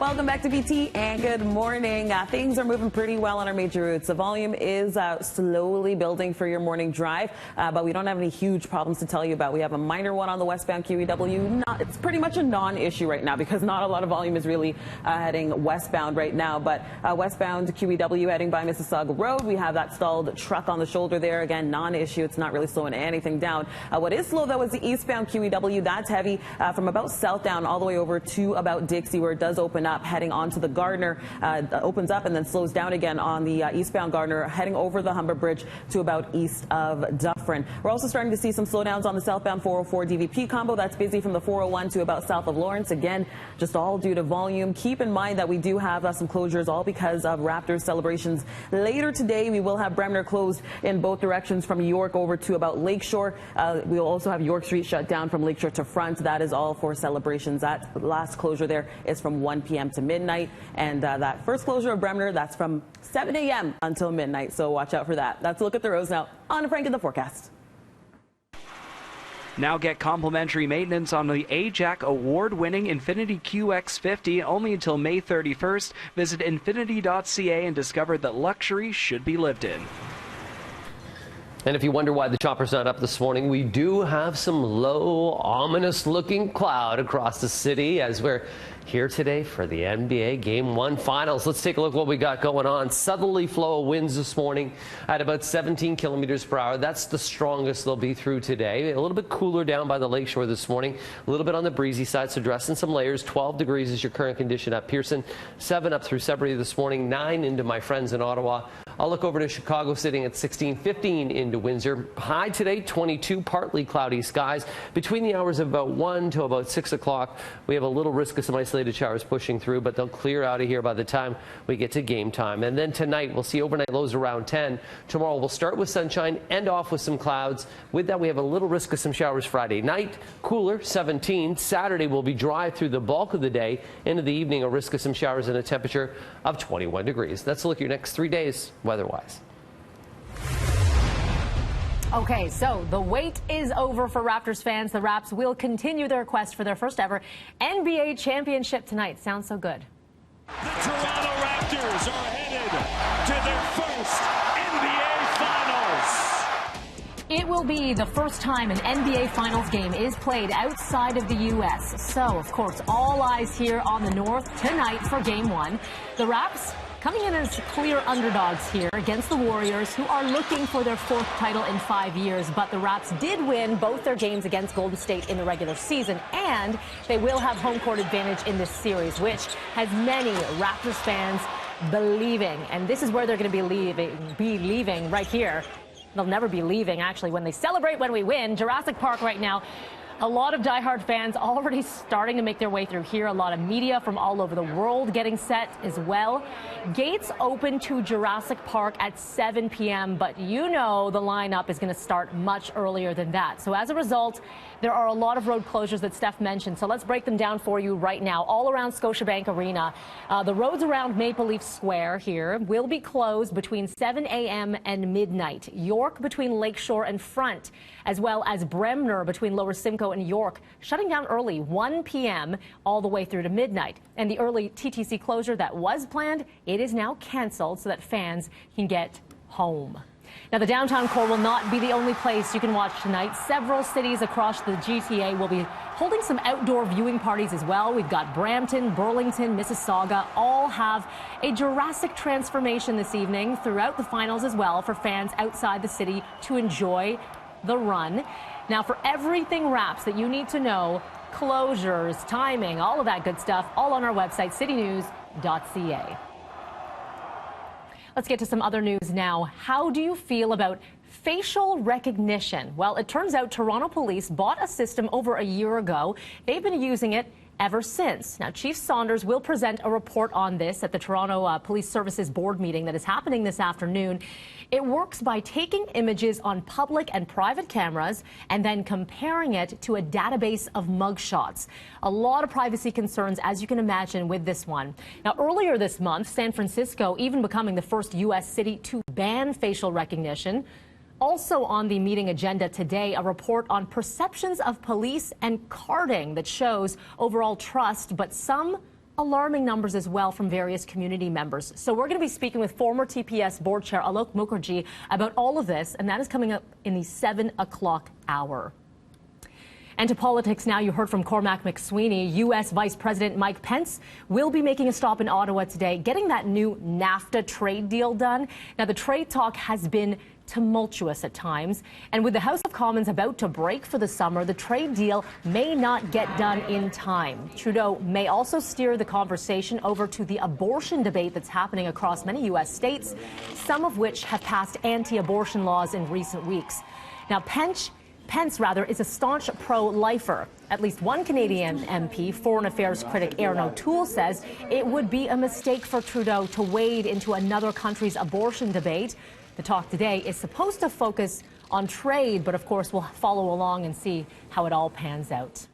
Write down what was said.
Welcome back to BT and good morning. Things are moving pretty well on our major routes. The volume is slowly building for your morning drive, but we don't have any huge problems to tell you about. We have a minor one on the westbound QEW. It's pretty much a non-issue right now because not a lot of volume is really heading westbound right now. But westbound QEW heading by Mississauga Road, we have that stalled truck on the shoulder there. Again, non-issue. It's not really slowing anything down. What is slow, though, is the eastbound QEW. That's heavy from about Southdown all the way over to about Dixie, where it does open up, heading onto the Gardner, opens up and then slows down again on the eastbound Gardner, heading over the Humber Bridge to about east of Dufferin. We're also starting to see some slowdowns on the southbound 404 DVP combo. That's busy from the 401 to about south of Lawrence. Again, just all due to volume. Keep in mind that we do have some closures, all because of Raptors celebrations. Later today, we will have Bremner closed in both directions from York over to about Lakeshore. We'll also have York Street shut down from Lakeshore to Front. That is all for celebrations. That last closure there is from 1 p.m. to midnight, and that first closure of Bremner, that's from 7 a.m. until midnight, so watch out for that. That's a look at the roads now. On to Frank in the forecast. Now get complimentary maintenance on the AJAC award-winning Infiniti QX50 only until May 31st. Visit infiniti.ca and discover that luxury should be lived in. And if you wonder why the chopper's not up this morning, we do have some low, ominous-looking cloud across the city as we're here today for the NBA Game 1 Finals. Let's take a look at what we got going on. Southerly flow of winds this morning at about 17 kilometers per hour. That's the strongest they'll be through today. A little bit cooler down by the lakeshore this morning. A little bit on the breezy side, so dress in some layers. 12 degrees is your current condition at Pearson. 7 up through Sudbury this morning. 9 into my friends in Ottawa. I'll look over to Chicago sitting at 16, 15 into Windsor. High today, 22, partly cloudy skies. Between the hours of about 1 to about 6 o'clock, we have a little risk of some isolated showers pushing through, but they'll clear out of here by the time we get to game time. And then tonight, we'll see overnight lows around 10. Tomorrow, we'll start with sunshine, end off with some clouds. With that, we have a little risk of some showers Friday night. Cooler, 17. Saturday will be dry through the bulk of the day. Into the evening, a risk of some showers and a temperature of 21 degrees. That's a look at your next 3 days weather-wise. Okay, so the wait is over for Raptors fans. The Raps will continue their quest for their first ever NBA championship tonight. Sounds so good. The Toronto Raptors are headed to their first NBA Finals. It will be the first time an NBA Finals game is played outside of the U.S. So, of course, all eyes here on the North tonight for Game 1. The Raps coming in as clear underdogs here against the Warriors, who are looking for their 4th title in 5 years. But the Raps did win both their games against Golden State in the regular season, and they will have home court advantage in this series, which has many Raptors fans believing. And this is where they're going to be leaving right here. They'll never be leaving, actually, when they celebrate when we win. Jurassic Park right now. A lot of diehard fans already starting to make their way through here. A lot of media from all over the world getting set as well. Gates open to Jurassic Park at 7 p.m., but you know the lineup is going to start much earlier than that. So as a result, there are a lot of road closures that Steph mentioned. So let's break them down for you right now. All around Scotiabank Arena, the roads around Maple Leaf Square here will be closed between 7 a.m. and midnight. York between Lakeshore and Front, as well as Bremner between Lower Simcoe and York, shutting down early, 1 p.m. all the way through to midnight. And the early TTC closure that was planned, it is now canceled so that fans can get home. Now, the downtown core will not be the only place you can watch tonight. Several cities across the GTA will be holding some outdoor viewing parties as well. We've got Brampton, Burlington, Mississauga, all have a Jurassic transformation this evening throughout the finals as well for fans outside the city to enjoy the run. Now, for everything Raps that you need to know, closures, timing, all of that good stuff, all on our website, citynews.ca. Let's get to some other news now. How do you feel about facial recognition? Well, it turns out Toronto police bought a system over a year ago. They've been using it ever since. Now, Chief Saunders will present a report on this at the Toronto Police Services Board meeting that is happening this afternoon. It works by taking images on public and private cameras and then comparing it to a database of mugshots. A lot of privacy concerns, as you can imagine, with this one. Now, earlier this month, San Francisco even becoming the first U.S. city to ban facial recognition. Also on the meeting agenda today, a report on perceptions of police and carding that shows overall trust, but some alarming numbers as well from various community members. So we're going to be speaking with former TPS board chair Alok Mukherjee about all of this, and that is coming up in the 7 o'clock hour. And to politics now, you heard from Cormac McSweeney. U.S. Vice President Mike Pence will be making a stop in Ottawa today, getting that new NAFTA trade deal done. Now, the trade talk has been tumultuous at times, and with the House of Commons about to break for the summer, the trade deal may not get done in time. Trudeau may also steer the conversation over to the abortion debate that's happening across many U.S. states, some of which have passed anti-abortion laws in recent weeks. Now, Pence is a staunch pro-lifer. At least one Canadian MP, Foreign Affairs critic Aaron O'Toole, says it would be a mistake for Trudeau to wade into another country's abortion debate. The talk today is supposed to focus on trade, but of course we'll follow along and see how it all pans out.